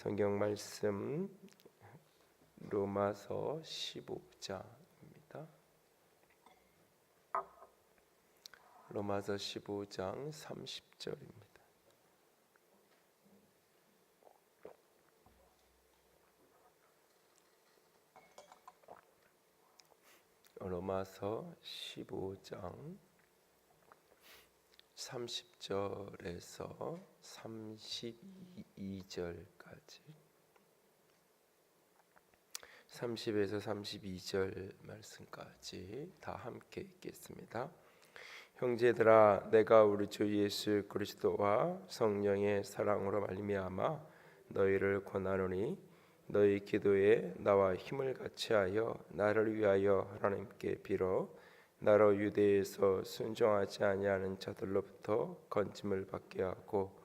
성경 말씀 로마서 15장입니다. 로마서 15장 30절입니다. 로마서 15장 30절에서 32절까지 30에서 32절 말씀까지 다 함께 읽겠습니다. 형제들아, 내가 우리 주 예수 그리스도와 성령의 사랑으로 말미암아 너희를 권하노니 너희 기도에 나와 힘을 같이하여 나를 위하여 하나님께 빌어 나로 유대에서 순종하지 아니하는 자들로부터 건짐을 받게 하고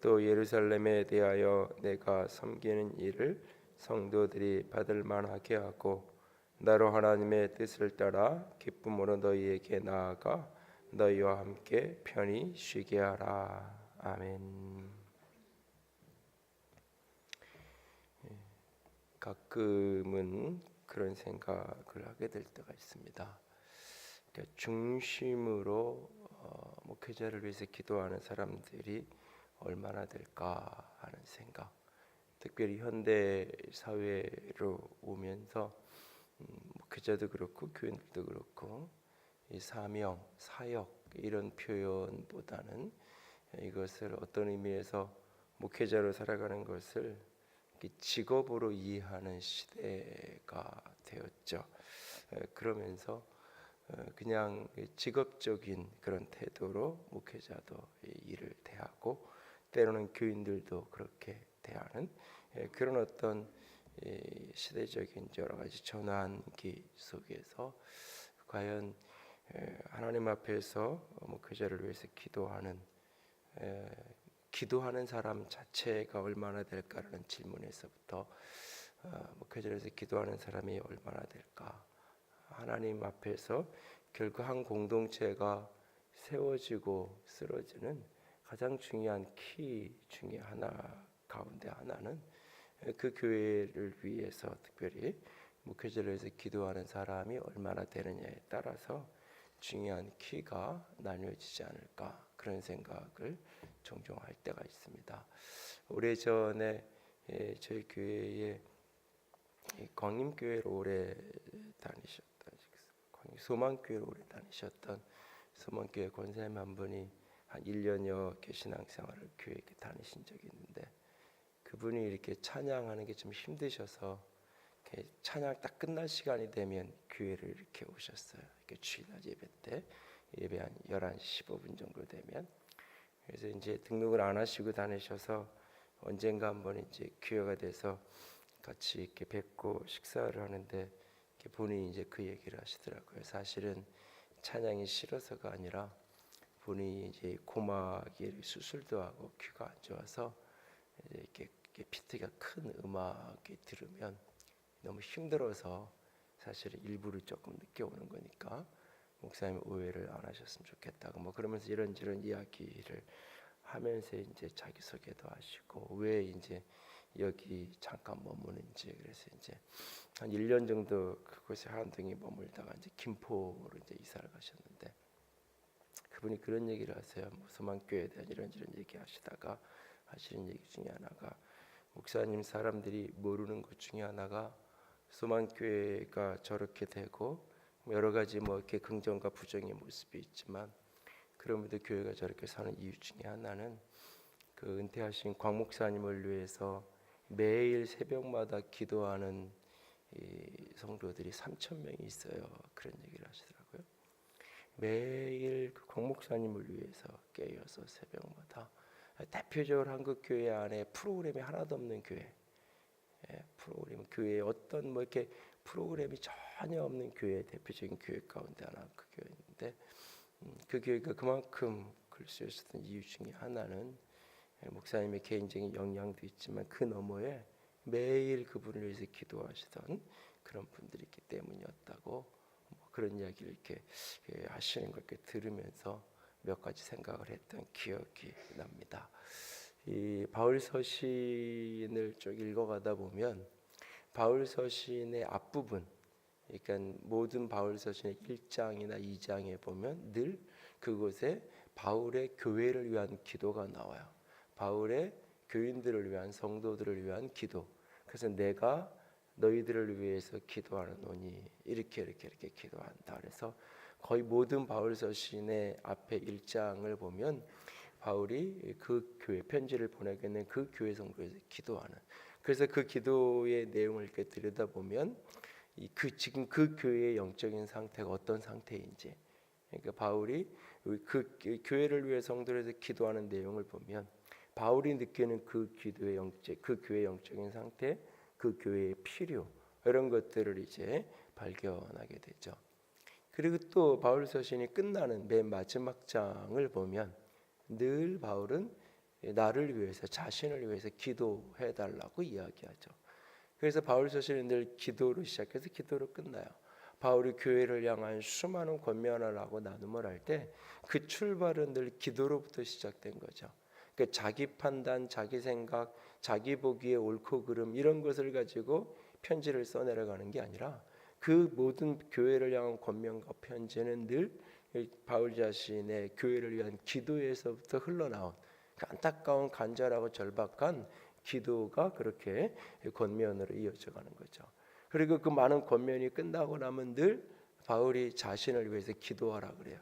또 예루살렘에 대하여 내가 섬기는 일을 성도들이 받을 만하게 하고 나로 하나님의 뜻을 따라 기쁨으로 너희에게 나아가 너희와 함께 편히 쉬게 하라. 아멘. 가끔은 그런 생각을 하게 될 때가 있습니다. 중심으로 목회자를 위해서 기도하는 사람들이 얼마나 될까 하는 생각. 특별히 현대 사회로 오면서 목회자도 그렇고 교인들도 그렇고 이 사명, 사역 이런 표현보다는 이것을 어떤 의미에서 목회자로 살아가는 것을 직업으로 이해하는 시대가 되었죠. 그러면서 그냥 직업적인 그런 태도로 목회자도 일을 대하고 때로는 교인들도 그렇게 대하는 그런 어떤 시대적인 여러 가지 전환기 속에서 과연 하나님 앞에서 목회자를 위해서 기도하는 사람 자체가 얼마나 될까라는 질문에서부터 목회자를 위해서 기도하는 사람이 얼마나 될까? 하나님 앞에서 결국 한 공동체가 세워지고 쓰러지는 가장 중요한 키 중에 하나 가운데 하나는 그 교회를 위해서 특별히 목회자를 위해서 기도하는 사람이 얼마나 되느냐에 따라서 중요한 키가 나뉘어지지 않을까 그런 생각을 종종 할 때가 있습니다. 오래전에 저희 교회에 광림교회로 오래 다니셨던 소망교회로 오래 다니셨던 소망교회 권사님 한 분이 한 1년여 신앙생활을 교회에 다니신 적이 있는데 그분이 이렇게 찬양하는 게 좀 힘드셔서 찬양 딱 끝날 시간이 되면 교회를 이렇게 오셨어요. 이렇게 주일날 예배 때 예배 한 11시 15분 정도 되면 그래서 이제 등록을 안 하시고 다니셔서 언젠가 한번 이제 기회가 돼서 같이 이렇게 뵙고 식사를 하는데 본인이 이제 그 얘기를 하시더라고요. 사실은 찬양이 싫어서가 아니라 본인이 이제 고막에 수술도 하고 귀가 안 좋아서 이제 이렇게 피트가 큰 음악이 들으면 너무 힘들어서 사실은 일부러 조금 늦게 오는 거니까 목사님 오해를 안 하셨으면 좋겠다고 뭐 그러면서 이런저런 이야기를 하면서 이제 자기 소개도 하시고 왜 이제 여기 잠깐 머무는지 그래서 이제 한 1년 정도 그곳에 한동이 머물다가 이제 김포로 이제 이사를 가셨는데 그분이 그런 얘기를 하세요. 뭐 소망교회에 대한 이런저런 얘기 하시다가 하시는 얘기 중에 하나가 목사님 사람들이 모르는 것 중에 하나가 소망교회가 저렇게 되고 여러 가지 뭐 이렇게 긍정과 부정의 모습이 있지만 그럼에도 교회가 저렇게 사는 이유 중에 하나는 그 은퇴하신 광 목사님을 위해서 매일 새벽마다 기도하는 이 성도들이 3,000명이 있어요. 그런 얘기를 하시더라고요. 매일 그 광 목사님을 위해서 깨어서 새벽마다 대표적으로 한국 교회 안에 프로그램이 하나도 없는 교회. 프로그램 교회에 어떤 뭐 이렇게 프로그램이 전혀 없는 교회 대표적인 교회 가운데 하나 그 교회인데 그 교회가 그만큼 글 수 있었던 이유 중에 하나는 목사님의 개인적인 역량도 있지만 그 너머에 매일 그분을 위해서 기도하시던 그런 분들이 있기 때문이었다고 뭐 그런 이야기를 이렇게 하시는 걸 이렇게 들으면서 몇 가지 생각을 했던 기억이 납니다. 이 바울 서신을 쭉 읽어가다 보면 바울 서신의 앞부분, 그러니까 모든 바울 서신의 1장이나 2장에 보면 늘 그곳에 바울의 교회를 위한 기도가 나와요. 바울의 교인들을 위한, 성도들을 위한 기도. 그래서 내가 너희들을 위해서 기도하노니 이렇게 기도한다. 그래서 거의 모든 바울 서신의 앞에 1장을 보면 바울이 그 교회 편지를 보내겠는 그 교회 성도에서 기도하는. 그래서 그 기도의 내용을 이렇게 들여다보면 지금 그 교회의 영적인 상태가 어떤 상태인지, 그러니까 바울이 그 교회를 위해 성도에서 기도하는 내용을 보면 바울이 느끼는 그 교회의 영적인 상태, 그 교회의 필요, 이런 것들을 이제 발견하게 되죠. 그리고 또 바울 서신이 끝나는 맨 마지막 장을 보면 늘 바울은 나를 위해서, 자신을 위해서 기도해 달라고 이야기하죠. 그래서 바울 서신은 늘 기도로 시작해서 기도로 끝나요. 바울이 교회를 향한 수많은 권면을 하고 나눔을 할 때 그 출발은 늘 기도로부터 시작된 거죠. 그러니까 자기 판단, 자기 생각, 자기 보기에 옳고 그름 이런 것을 가지고 편지를 써내려가는 게 아니라 그 모든 교회를 향한 권면과 편지는 늘 바울 자신의 교회를 위한 기도에서부터 흘러나온 그 안타까운, 간절하고 절박한 기도가 그렇게 권면으로 이어져가는 거죠. 그리고 그 많은 권면이 끝나고 나면 늘 바울이 자신을 위해서 기도하라 그래요.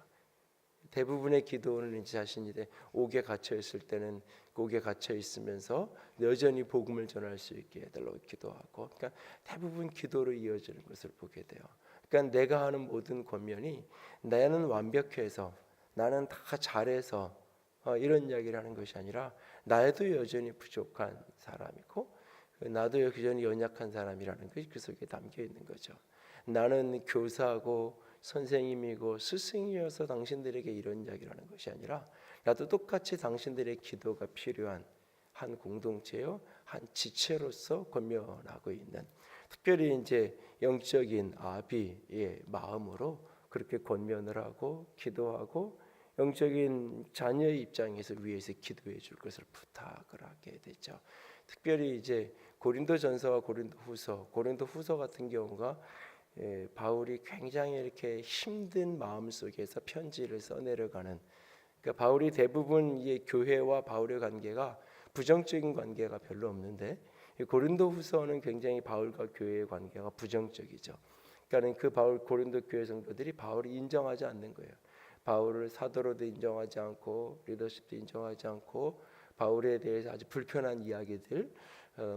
대부분의 기도는 자신이 옥에 갇혀 있을 때는 옥에 갇혀 있으면서 여전히 복음을 전할 수 있게 해달라고 기도하고, 그러니까 대부분 기도로 이어지는 것을 보게 돼요. 그러니까 내가 하는 모든 권면이 나는 완벽해서, 나는 다 잘해서 이런 이야기를 하는 것이 아니라 나도 여전히 부족한 사람이고 나도 여전히 연약한 사람이라는 것이 그 속에 담겨 있는 거죠. 나는 교사고 선생님이고 스승이어서 당신들에게 이런 이야기를 하는 것이 아니라 나도 똑같이 당신들의 기도가 필요한 한 공동체요, 한 지체로서 권면하고 있는, 특별히 이제 영적인 아비의 마음으로 그렇게 권면을 하고 기도하고 영적인 자녀의 입장에서 위에서 기도해 줄 것을 부탁을 하게 되죠. 특별히 이제 고린도전서와 고린도후서 같은 경우가 바울이 굉장히 이렇게 힘든 마음 속에서 편지를 써내려가는, 그러니까 바울이 대부분 이 교회와 바울의 관계가 부정적인 관계가 별로 없는데 고린도후서는 굉장히 바울과 교회의 관계가 부정적이죠. 그러니까 그 고린도 교회 성도들이 바울을 인정하지 않는 거예요. 바울을 사도로도 인정하지 않고 리더십도 인정하지 않고 바울에 대해서 아주 불편한 이야기들,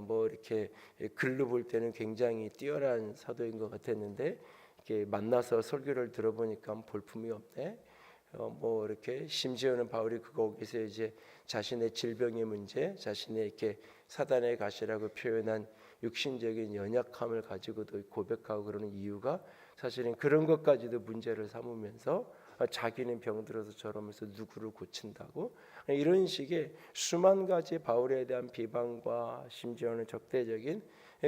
뭐 이렇게 글로 볼 때는 굉장히 뛰어난 사도인 것 같았는데 이렇게 만나서 설교를 들어보니까 볼품이 없네. 뭐 이렇게 심지어는 바울이 거기서 이제 자신의 질병의 문제, 자신의 이렇게 사단의 가시라고 표현한 육신적인 연약함을 가지고도 고백하고 그러는 이유가 사실은 그런 것까지도 문제를 삼으면서 자기는 병들어서 저러면서 누구를 고친다고, 이런 식의 수만 가지 바울에 대한 비방과 심지어는 적대적인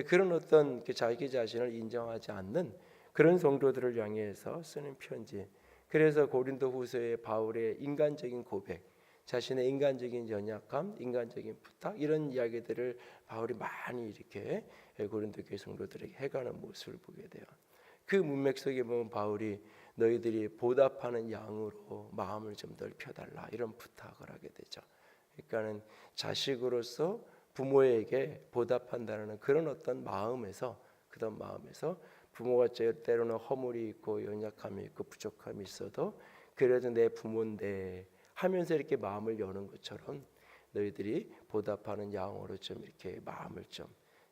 그런 어떤 자기 자신을 인정하지 않는 그런 성도들을 향해서 쓰는 편지. 그래서 고린도후서의 바울의 인간적인 고백, 자신의 인간적인 연약함, 인간적인 부탁, 이런 이야기들을 바울이 많이 이렇게 고린도 교회 성도들에게 해가는 모습을 보게 돼요. 그 문맥 속에 보면 바울이 너희들이 보답하는 양으로 마음을 좀 넓혀달라 이런 부탁을 하게 되죠. 그러니까는 자식으로서 부모에게 보답한다는 그런 어떤 마음에서, 그런 마음에서 부모가 때로는 허물이 있고 연약함이 있고 부족함이 있어도 그래도 내 부모인데 하면서 이렇게 마음을 여는 것처럼 너희들이 보답하는 양으로 좀 이렇게 마음을 좀,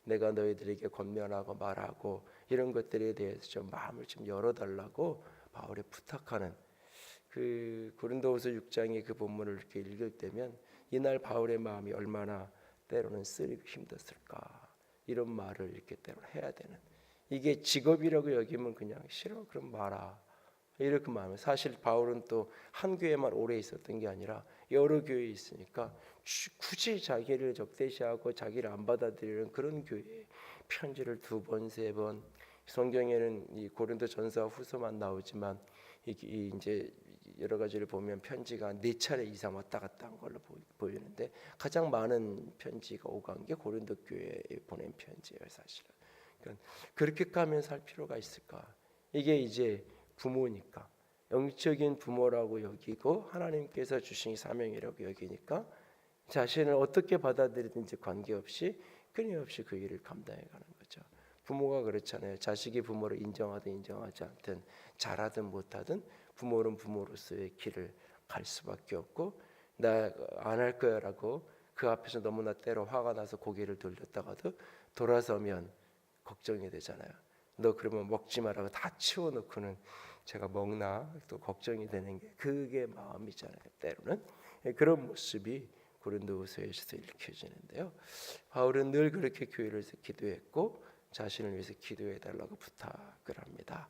내가 너희들에게 권면하고 말하고 이런 것들에 대해서 좀 마음을 좀 열어달라고 바울이 부탁하는, 그 고린도후서 6장의 그 본문을 이렇게 읽을 때면 이날 바울의 마음이 얼마나 때로는 쓰리고 힘들었을까, 이런 말을 이렇게 때로 해야 되는, 이게 직업이라고 여기면 그냥 싫어 그럼 마라 이렇게 마음에, 사실 바울은 또 한 교회만 오래 있었던 게 아니라 여러 교회에 있으니까 굳이 자기를 적대시하고 자기를 안 받아들이는 그런 교회에 편지를 2번, 3번, 성경에는 이 고린도 전서와 후서만 나오지만 이제 여러 가지를 보면 편지가 4차례 이상 왔다 갔다 한 걸로 보이는데 가장 많은 편지가 오간 게 고린도 교회에 보낸 편지예요, 사실은. 그러니까 그렇게 가면서 할 필요가 있을까? 이게 이제 부모니까, 영적인 부모라고 여기고 하나님께서 주신 사명이라고 여기니까 자신을 어떻게 받아들이든지 관계없이 끊임없이 그 일을 감당해 가는 거죠. 부모가 그렇잖아요. 자식이 부모를 인정하든 인정하지 않든, 잘하든 못하든 부모는 부모로서의 길을 갈 수밖에 없고, 나 안 할 거야라고 그 앞에서 너무나 때로 화가 나서 고개를 돌렸다가도 돌아서면 걱정이 되잖아요. 너 그러면 먹지 마라고 다 치워놓고는 제가 먹나 또 걱정이 되는 게 그게 마음이잖아요. 때로는 그런 모습이 고린도후서에서 읽혀지는데요. 바울은 늘 그렇게 교회를 위해서 기도했고 자신을 위해서 기도해 달라고 부탁을 합니다.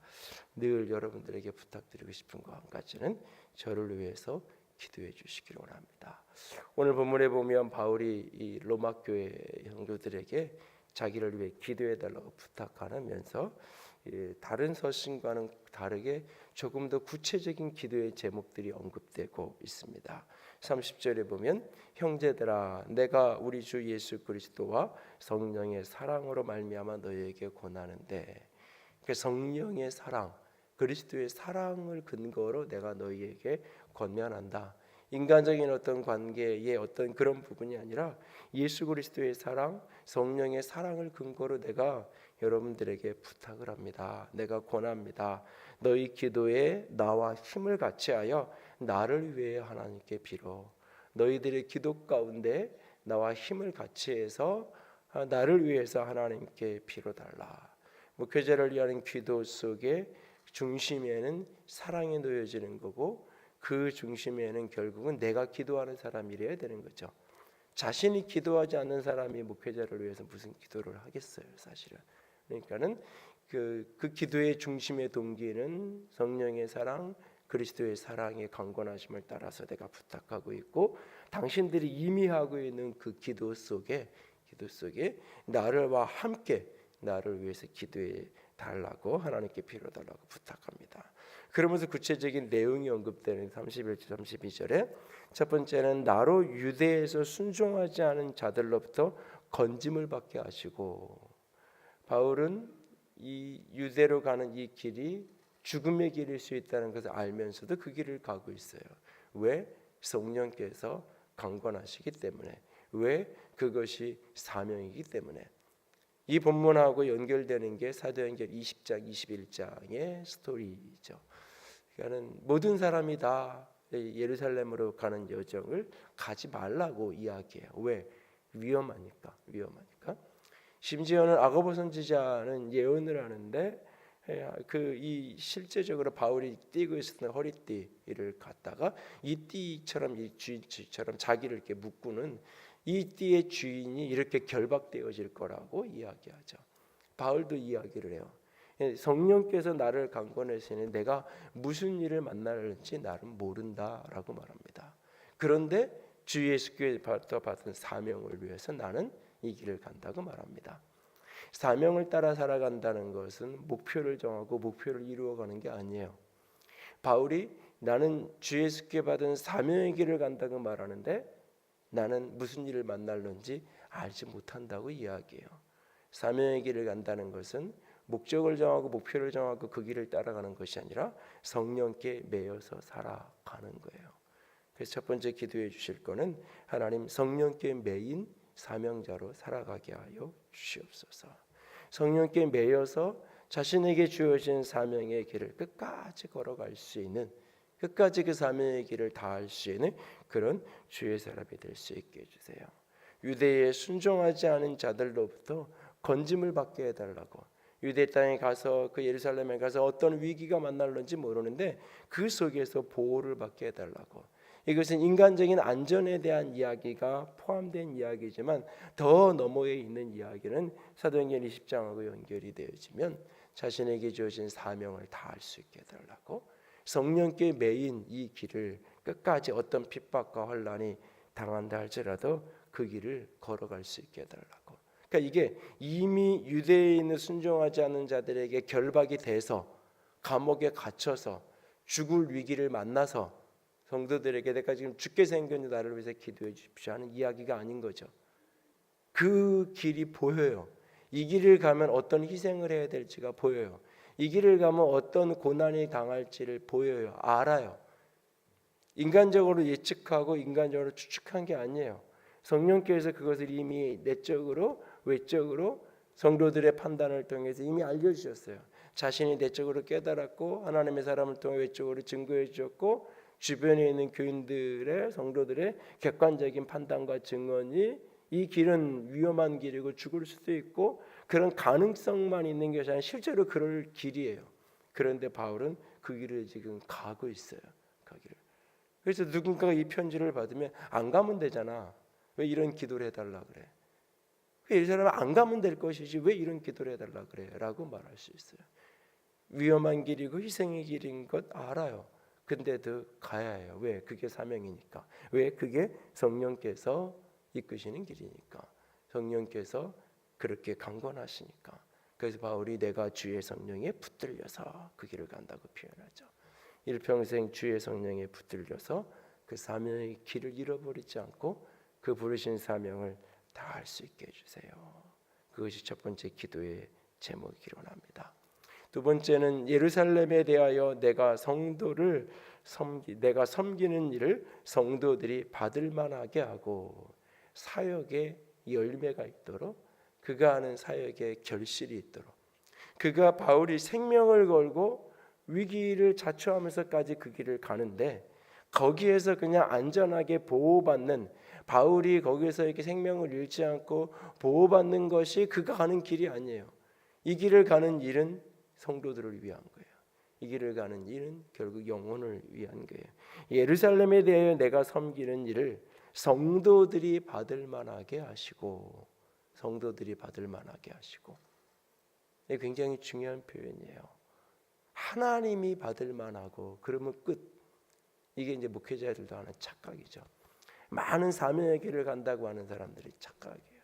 늘 여러분들에게 부탁드리고 싶은 거 한 가지는 저를 위해서 기도해 주시기를 원합니다. 오늘 본문에 보면 바울이 이 로마 교회 형제들에게 자기를 위해 기도해 달라고 부탁하면서 다른 서신과는 다르게 조금 더 구체적인 기도의 제목들이 언급되고 있습니다. 30절에 보면 형제들아 내가 우리 주 예수 그리스도와 성령의 사랑으로 말미암아 너희에게 권하는데, 그 성령의 사랑, 그리스도의 사랑을 근거로 내가 너희에게 권면한다. 인간적인 어떤 관계의 어떤 그런 부분이 아니라 예수 그리스도의 사랑, 성령의 사랑을 근거로 내가 여러분들에게 부탁을 합니다. 내가 권합니다. 너희 기도에 나와 힘을 같이하여 나를 위해 하나님께 빌어. 너희들의 기도 가운데 나와 힘을 같이해서 나를 위해서 하나님께 빌어달라. 목회자를 위한 기도 속에 중심에는 사랑이 놓여지는 거고, 그 중심에는 결국은 내가 기도하는 사람이래야 되는 거죠. 자신이 기도하지 않는 사람이 목회자를 위해서 무슨 기도를 하겠어요, 사실은. 그러니까는 그 기도의 중심의 동기는 성령의 사랑, 그리스도의 사랑의 강권하심을 따라서 내가 부탁하고 있고, 당신들이 이미 하고 있는 그 기도 속에 나를와 함께 나를 위해서 기도해 달라고 하나님께 빌어달라고 부탁합니다. 그러면서 구체적인 내용이 언급되는 31절 32절에 첫 번째는 나로 유대에서 순종하지 않은 자들로부터 건짐을 받게 하시고, 바울은 이 유대로 가는 이 길이 죽음의 길일 수 있다는 것을 알면서도 그 길을 가고 있어요. 왜? 성령께서 강권하시기 때문에. 왜? 그것이 사명이기 때문에. 이 본문하고 연결되는 게 사도행전 20장 21장의 스토리죠. 그러니까는 모든 사람이 다 예루살렘으로 가는 여정을 가지 말라고 이야기해요. 왜? 위험하니까. 심지어는 아고보 선지자는 예언을 하는데 이 실제적으로 바울이 띠고 있었던 허리띠를 갖다가 이 띠처럼 이 주인처럼 자기를 이렇게 묶고는 이 띠의 주인이 이렇게 결박되어질 거라고 이야기하죠. 바울도 이야기를 해요. 성령께서 나를 강권하시는 내가 무슨 일을 만날지 나는 모른다라고 말합니다. 그런데 주 예수께서 받은 사명을 위해서 나는 이 길을 간다고 말합니다. 사명을 따라 살아간다는 것은 목표를 정하고 목표를 이루어가는 게 아니에요. 바울이 나는 주 예수께 받은 사명의 길을 간다고 말하는데 나는 무슨 일을 만날는지 알지 못한다고 이야기해요. 사명의 길을 간다는 것은 목적을 정하고 목표를 정하고 그 길을 따라가는 것이 아니라 성령께 매여서 살아가는 거예요. 그래서 첫 번째 기도해 주실 거는 하나님 성령께 매인 사명자로 살아가게 하여 주시옵소서. 성령께 매여서 자신에게 주어진 사명의 길을 끝까지 걸어갈 수 있는, 끝까지 그 사명의 길을 다할 수 있는 그런 주의 사람이 될 수 있게 해주세요. 유대에 순종하지 않은 자들로부터 건짐을 받게 해달라고. 유대 땅에 가서 그 예루살렘에 가서 어떤 위기가 만날는지 모르는데 그 속에서 보호를 받게 해달라고. 이것은 인간적인 안전에 대한 이야기가 포함된 이야기지만 더 너머에 있는 이야기는 사도행전 20장하고 연결이 되어지면 자신에게 주어진 사명을 다할 수 있게 해달라고. 성령께 매인 이 길을 끝까지 어떤 핍박과 환난이 당한다 할지라도 그 길을 걸어갈 수 있게 해달라고. 그러니까 이게 이미 유대에 있는 순종하지 않는 자들에게 결박이 돼서 감옥에 갇혀서 죽을 위기를 만나서 성도들에게 내가 지금 죽게 생겼는데 나를 위해서 기도해 주십시오 하는 이야기가 아닌 거죠. 그 길이 보여요. 이 길을 가면 어떤 희생을 해야 될지가 보여요. 이 길을 가면 어떤 고난이 당할지를 보여요. 알아요. 인간적으로 예측하고 인간적으로 추측한 게 아니에요. 성령께서 그것을 이미 내적으로 외적으로 성도들의 판단을 통해서 이미 알려주셨어요. 자신이 내적으로 깨달았고 하나님의 사람을 통해 외적으로 증거해 주셨고 주변에 있는 교인들의 성도들의 객관적인 판단과 증언이 이 길은 위험한 길이고 죽을 수도 있고 그런 가능성만 있는 것이 아니라 실제로 그럴 길이에요. 그런데 바울은 그 길을 지금 가고 있어요. 그 길을. 그래서 누군가가 이 편지를 받으면 안 가면 되잖아. 왜 이런 기도를 해달라 그래? 이 사람은 안 가면 될 것이지 왜 이런 기도를 해달라 그래? 라고 말할 수 있어요. 위험한 길이고 희생의 길인 것 알아요. 근데도 가야 해요. 왜? 그게 사명이니까. 왜? 그게 성령께서 이끄시는 길이니까. 성령께서 그렇게 강권하시니까. 그래서 바울이 내가 주의 성령에 붙들려서 그 길을 간다고 표현하죠. 일평생 주의 성령에 붙들려서 그 사명의 길을 잃어버리지 않고 그 부르신 사명을 다 할 수 있게 해주세요. 그것이 첫 번째 기도의 제목이기로 합니다. 두 번째는 예루살렘에 대하여 내가 섬기는 일을 성도들이 받을 만하게 하고 사역의 열매가 있도록 그가 하는 사역의 결실이 있도록 그가 바울이 생명을 걸고 위기를 자초하면서까지 그 길을 가는데 거기에서 그냥 안전하게 보호받는 바울이 거기서 이렇게 생명을 잃지 않고 보호받는 것이 그가 가는 길이 아니에요. 이 길을 가는 일은 성도들을 위한 거예요. 이 길을 가는 일은 결국 영혼을 위한 거예요. 예루살렘에 대해 내가 섬기는 일을 성도들이 받을 만하게 하시고 성도들이 받을 만하게 하시고 이게 굉장히 중요한 표현이에요. 하나님이 받을 만하고 그러면 끝. 이게 이제 목회자들도 하는 착각이죠. 많은 사명의 길을 간다고 하는 사람들이 착각이에요.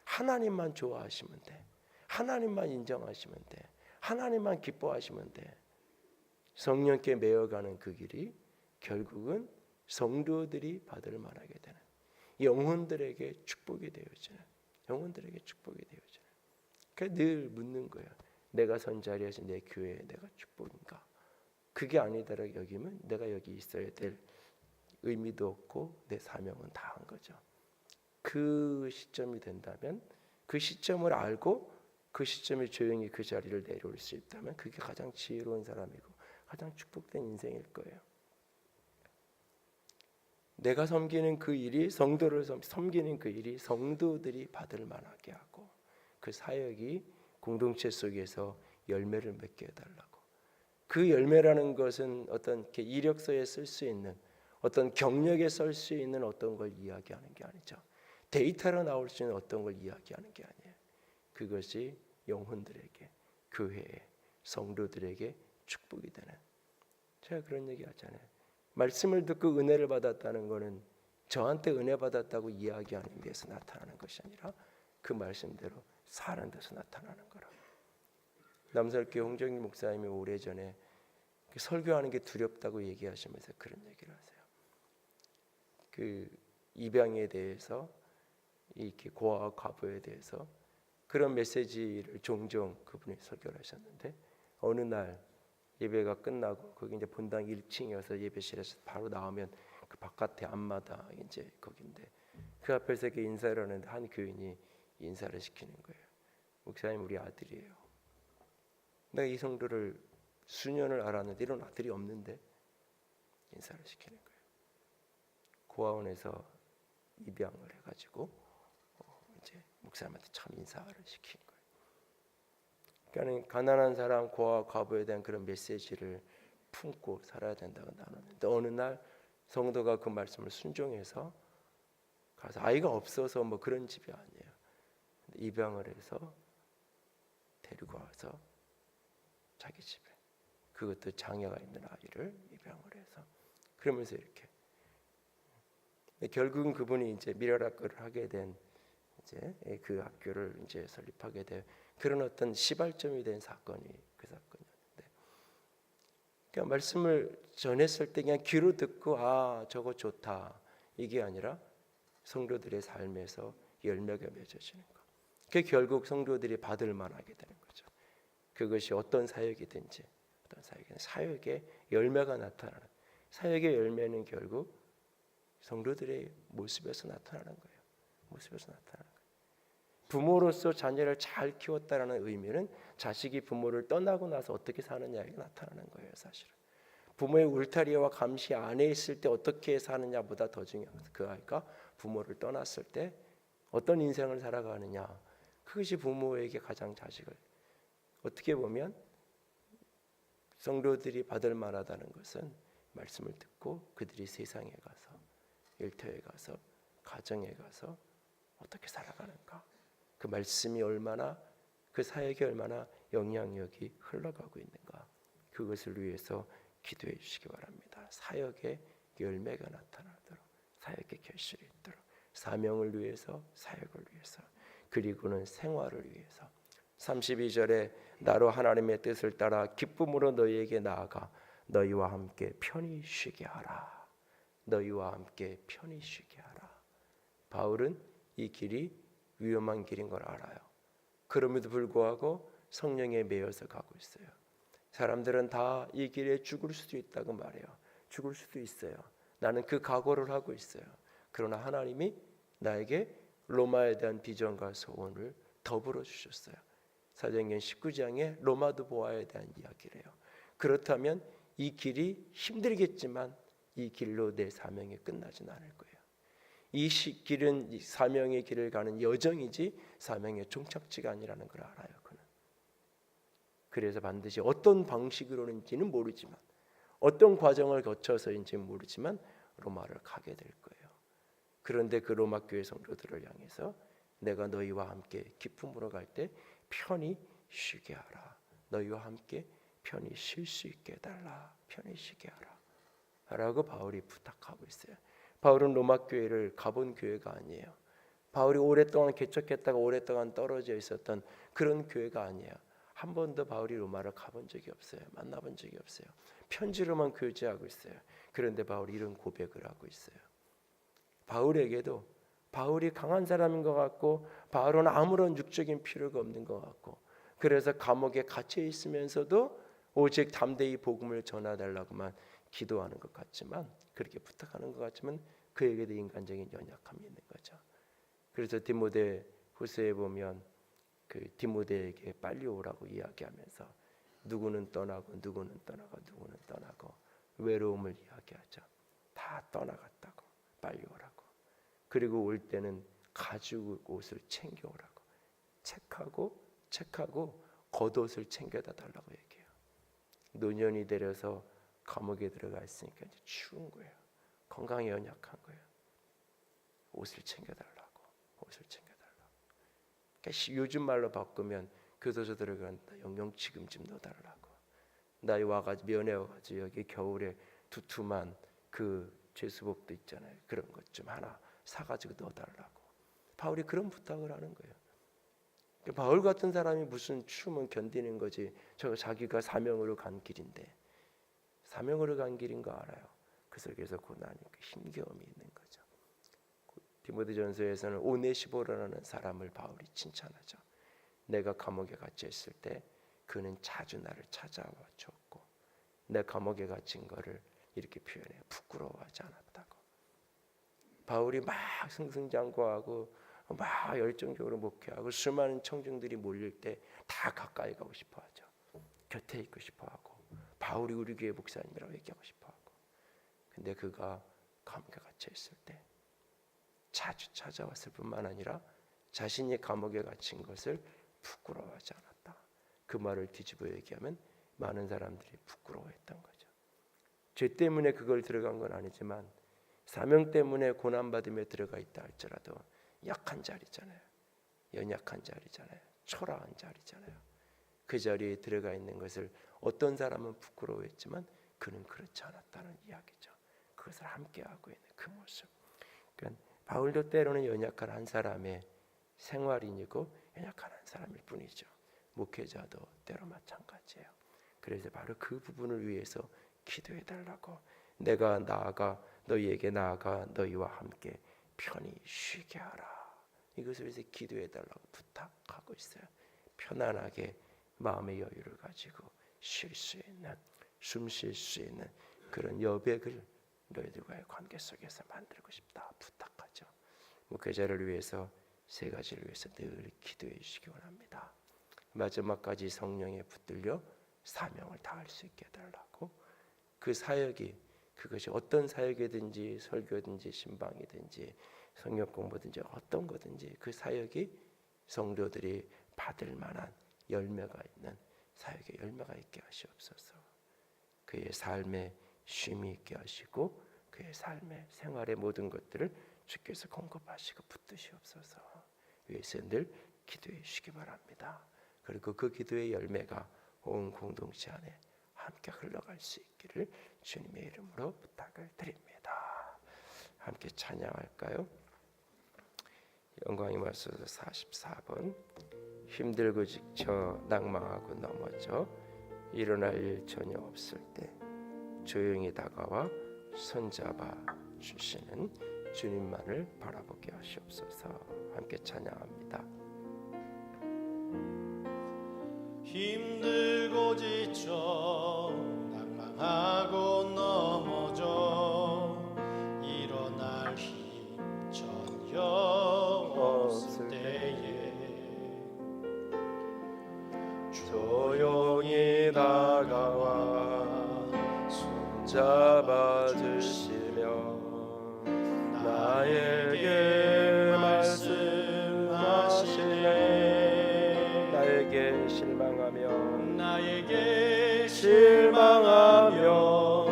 하나님만 좋아하시면 돼. 하나님만 인정하시면 돼. 하나님만 기뻐하시면 돼. 성령께 매어가는 그 길이 결국은 성도들이 받을 만하게 되는 영혼들에게 축복이 되어지는 영혼들에게 축복이 되어지는 그러니까 늘 묻는 거예요. 내가 선 자리에서 내 교회에 내가 축복인가? 그게 아니다라고 여기면 내가 여기 있어야 될 의미도 없고 내 사명은 다 한 거죠. 그 시점이 된다면 그 시점을 알고 그 시점에 조용히 그 자리를 내려올 수 있다면 그게 가장 지혜로운 사람이고 가장 축복된 인생일 거예요. 내가 섬기는 그 일이 성도를 섬기는 그 일이 성도들이 받을 만하게 하고 그 사역이 공동체 속에서 열매를 맺게 해달라고. 그 열매라는 것은 어떤 이렇게 이력서에 쓸 수 있는 어떤 경력에 쓸 수 있는 어떤 걸 이야기하는 게 아니죠. 데이터로 나올 수 있는 어떤 걸 이야기하는 게 아니에요. 그것이 영혼들에게 교회에 성도들에게 축복이 되는. 제가 그런 얘기 하잖아요. 말씀을 듣고 은혜를 받았다는 것은 저한테 은혜 받았다고 이야기하는 데서 나타나는 것이 아니라 그 말씀대로 사는 데서 나타나는 거라. 남설교회 홍정일 목사님이 오래전에 설교하는 게 두렵다고 얘기하시면서 그런 얘기를 하세요. 그 입양에 대해서 이렇게 고아와 과부에 대해서 그런 메시지를 종종 그분이 설교를 하셨는데 어느 날 예배가 끝나고 거기 이제 본당 1층이어서 예배실에서 바로 나오면 그 바깥에 앞마다 이제 거긴데 그 앞에서 이렇게 인사를 하는데 한 교인이 인사를 시키는 거예요. 목사님 우리 아들이에요. 내가 이 성도를 수년을 알았는데 이런 아들이 없는데 인사를 시키는 거예요. 고아원에서 입양을 해가지고 이제 목사님한테 참 인사를 시킨 거예요. 그러니까 가난한 사람, 고아, 과부에 대한 그런 메시지를 품고 살아야 된다고 나눴는데 어느 날 성도가 그 말씀을 순종해서 가서 아이가 없어서 뭐 그런 집이 아니에요. 입양을 해서 데리고 와서 자기 집에 그것도 장애가 있는 아이를 입양을 해서 그러면서 이렇게 결국은 그분이 이제 미랄학교를 하게 된 이제 그 학교를 이제 설립하게 된 그런 어떤 시발점이 된 사건이 그 사건이었는데 그냥 말씀을 전했을 때 그냥 귀로 듣고 아 저거 좋다 이게 아니라 성도들의 삶에서 열매가 맺어지는 것. 그 결국 성도들이 받을 만하게 되는 거죠. 그것이 어떤 사역이든지 어떤 사역의 열매가 나타나는 사역의 열매는 결국 성도들의 모습에서 나타나는 거예요. 모습에서 나타나는 거예요. 부모로서 자녀를 잘 키웠다라는 의미는 자식이 부모를 떠나고 나서 어떻게 사느냐에 나타나는 거예요. 사실은 부모의 울타리와 감시 안에 있을 때 어떻게 사느냐보다 더 중요한 것은 그 아이가 부모를 떠났을 때 어떤 인생을 살아가느냐. 그것이 부모에게 가장 자식을 어떻게 보면 성도들이 받을 만하다는 것은 말씀을 듣고 그들이 세상에 가서 일터에 가서 가정에 가서 어떻게 살아가는가. 그 말씀이 얼마나 그 사역이 얼마나 영향력이 흘러가고 있는가. 그것을 위해서 기도해 주시기 바랍니다. 사역의 열매가 나타나도록 사역의 결실이 있도록 사명을 위해서 사역을 위해서 그리고는 생활을 위해서 32절에 나로 하나님의 뜻을 따라 기쁨으로 너희에게 나아가 너희와 함께 편히 쉬게 하라. 너희와 함께 편히 쉬게 하라. 바울은 이 길이 위험한 길인 걸 알아요. 그럼에도 불구하고 성령에 매여서 가고 있어요. 사람들은 다 이 길에 죽을 수도 있다고 말해요. 죽을 수도 있어요. 나는 그 각오를 하고 있어요. 그러나 하나님이 나에게 로마에 대한 비전과 소원을 더불어 주셨어요. 사도행전 19장에 로마도 보아에 대한 이야기를 해요. 그렇다면 이 길이 힘들겠지만 이 길로 내 사명이 끝나진 않을 거예요. 이 길은 사명의 길을 가는 여정이지 사명의 종착지가 아니라는 걸 알아요. 그는. 그래서 반드시 어떤 방식으로는지는 모르지만 어떤 과정을 거쳐서인지는 모르지만 로마를 가게 될 거예요. 그런데 그 로마 교회 성도들을 향해서 내가 너희와 함께 기쁨으로 갈 때 편히 쉬게 하라. 너희와 함께 편히 쉴 수 있게 해달라. 편히 쉬게 하라 라고 바울이 부탁하고 있어요. 바울은 로마 교회를 가본 교회가 아니에요. 바울이 오랫동안 개척했다가 오랫동안 떨어져 있었던 그런 교회가 아니에요. 한 번도 바울이 로마를 가본 적이 없어요. 만나본 적이 없어요. 편지로만 교제하고 있어요. 그런데 바울이 이런 고백을 하고 있어요. 바울에게도 바울이 강한 사람인 것 같고 바울은 아무런 육적인 필요가 없는 것 같고 그래서 감옥에 갇혀 있으면서도 오직 담대히 복음을 전하달라고만 기도하는 것 같지만 그렇게 부탁하는 것 같지만 그에게도 인간적인 연약함이 있는 거죠. 그래서 디모데 후서에 보면 그 디모데에게 빨리 오라고 이야기하면서 누구는 떠나고 누구는 떠나고 누구는 떠나고 외로움을 이야기하죠. 다 떠나갔다고 빨리 오라고. 그리고 올 때는 가죽 옷을 챙겨오라고 책하고 겉옷을 챙겨다 달라고 얘기해요. 노년이 되려서 감옥에 들어가 있으니까 이제 추운 거예요. 건강에 연약한 거예요. 옷을 챙겨달라고. 그러니까 요즘 말로 바꾸면 교도소 들어간다. 영영치금 좀 넣어달라고. 나 와가지고 면회 와가지고 여기 겨울에 두툼한 그 죄수복도 있잖아요. 그런 것 좀 하나 사가지고 넣어달라고. 바울이 그런 부탁을 하는 거예요. 바울 같은 사람이 무슨 추움은 견디는 거지. 저 자기가 사명으로 간 길인데 사명으로 간 길인 거 알아요. 그 속에서 고난이 힘겨움이 있는 거죠. 디모데전서에서는 오네시보라는 사람을 바울이 칭찬하죠. 내가 감옥에 갇혀 있을 때 그는 자주 나를 찾아와 줬고 내 감옥에 갇힌 거를 이렇게 표현해요. 부끄러워하지 않았다고. 바울이 막 승승장구하고 막 열정적으로 목회하고 수많은 청중들이 몰릴 때 다 가까이 가고 싶어하죠. 곁에 있고 싶어하고 바울이 우리 교회 목사님이라고 얘기하고 싶어하고 근데 그가 감옥에 갇혀 있을 때 자주 찾아왔을 뿐만 아니라 자신이 감옥에 갇힌 것을 부끄러워하지 않았다. 그 말을 뒤집어 얘기하면 많은 사람들이 부끄러워했던 거죠. 죄 때문에 그걸 들어간 건 아니지만 사명 때문에 고난받으며 들어가 있다 할지라도 약한 자리잖아요. 연약한 자리잖아요. 초라한 자리잖아요. 그 자리에 들어가 있는 것을 어떤 사람은 부끄러워했지만 그는 그렇지 않았다는 이야기죠. 그것을 함께하고 있는 그 모습. 그러니까 바울도 때로는 연약한 한 사람의 생활인이고 연약한 한 사람일 뿐이죠. 목회자도 때로 마찬가지예요. 그래서 바로 그 부분을 위해서 기도해 달라고. 내가 나아가 너희에게 나아가 너희와 함께 편히 쉬게 하라. 이것을 위해서 기도해 달라고 부탁하고 있어요. 편안하게 마음의 여유를 가지고 쉴 수 있는, 숨 쉴 수 있는 그런 여백을 너희들과의 관계 속에서 만들고 싶다 부탁하죠. 목회자를 위해서 세 가지를 위해서 늘 기도해 주시기 원합니다. 마지막까지 성령에 붙들려 사명을 다할 수 있게 해달라고. 그 사역이, 그것이 어떤 사역이든지 설교든지 신방이든지 성역 공부든지 어떤 거든지 그 사역이 성도들이 받을 만한 열매가 있는 사역의 열매가 있게 하시옵소서. 그의 삶에 쉼이 있게 하시고 그의 삶의 생활의 모든 것들을 주께서 공급하시고 붙드시옵소서. 위해서 늘 기도해 주시기 바랍니다. 그리고 그 기도의 열매가 온 공동체 안에 함께 흘러갈 수 있기를 주님의 이름으로 부탁을 드립니다. 함께 찬양할까요? 영광이 말씀 44번. 힘들고 지쳐 낭망하고 넘어져 일어날 일 전혀 없을 때 조용히 다가와 손잡아 주시는 주님만을 바라보게 하시옵소서. 함께 찬양합니다. 힘들고 지쳐 낭망하고 넘어져 일어날 힘 전혀 없을 때에 조용히 다가와 손잡아 주시며 나에게 말씀하시네. 나에게 실망하며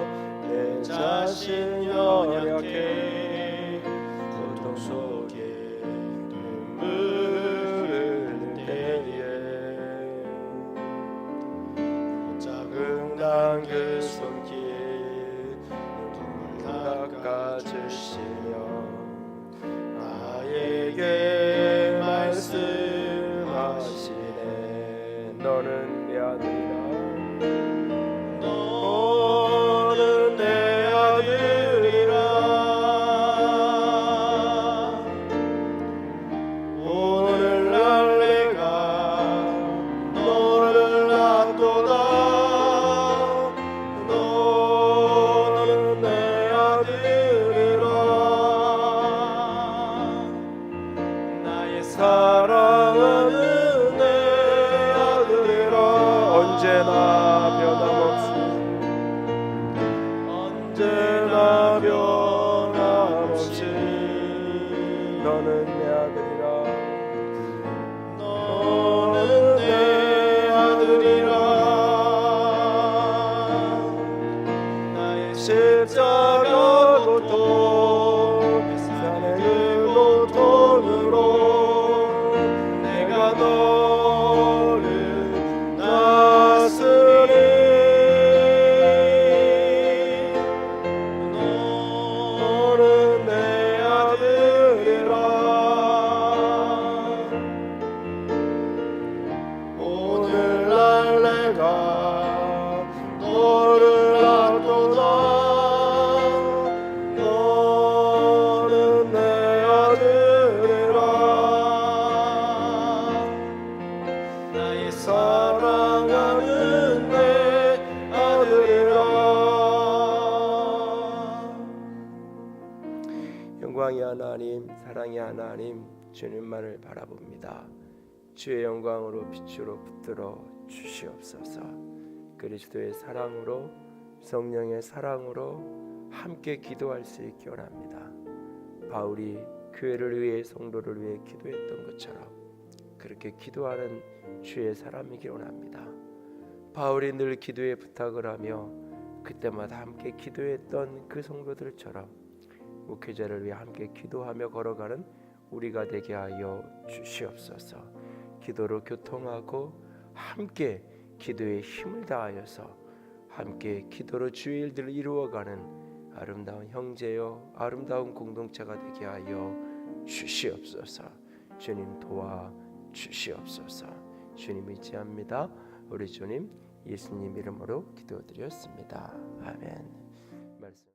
내 자신 연약해 고통 속에 눈물을 흘릴 때에 작은 그 손길 눈물 닦아주시며 나에게 말씀하시네. 너는 내 아들이라. 너는 내 아들이라. 오늘날 내가 너를 낳도다. 너는 내 아들이라. 나의 사랑하는 내 아들이라. 언제나 변함없이 너는 내 아들이라. 너는 내 아들이라. 나의 십자가 고통 세상의 그 고통으로 내가 너를 낳았으니 너는 내 아들이라. 오늘날 내가 너를 낳도다. 너는 내 아들이라. 나의 사랑하는 내 아들이라. 영광의 하나님, 사랑의 하나님, 주님만을 바라봅니다. 주의 영광으로 빛으로 붙들어 주시옵소서. 그리스도의 사랑으로, 성령의 사랑으로 함께 기도할 수 있기 원합니다. 바울이 교회를 위해, 성도를 위해 기도했던 것처럼 그렇게 기도하는 주의 사람이기 원합니다. 바울이 늘 기도에 부탁을 하며 그때마다 함께 기도했던 그 성도들처럼 목회자를 위해 함께 기도하며 걸어가는 우리가 되게 하여 주시옵소서. 기도로 교통하고 함께 기도에 힘을 다하여서 함께 기도로 주의 일들을 이루어가는 아름다운 형제요 아름다운 공동체가 되게 하여 주시옵소서. 주님 도와 주시옵소서. 주님 의지합니다. 우리 주님 예수님 이름으로 기도드렸습니다. 아멘.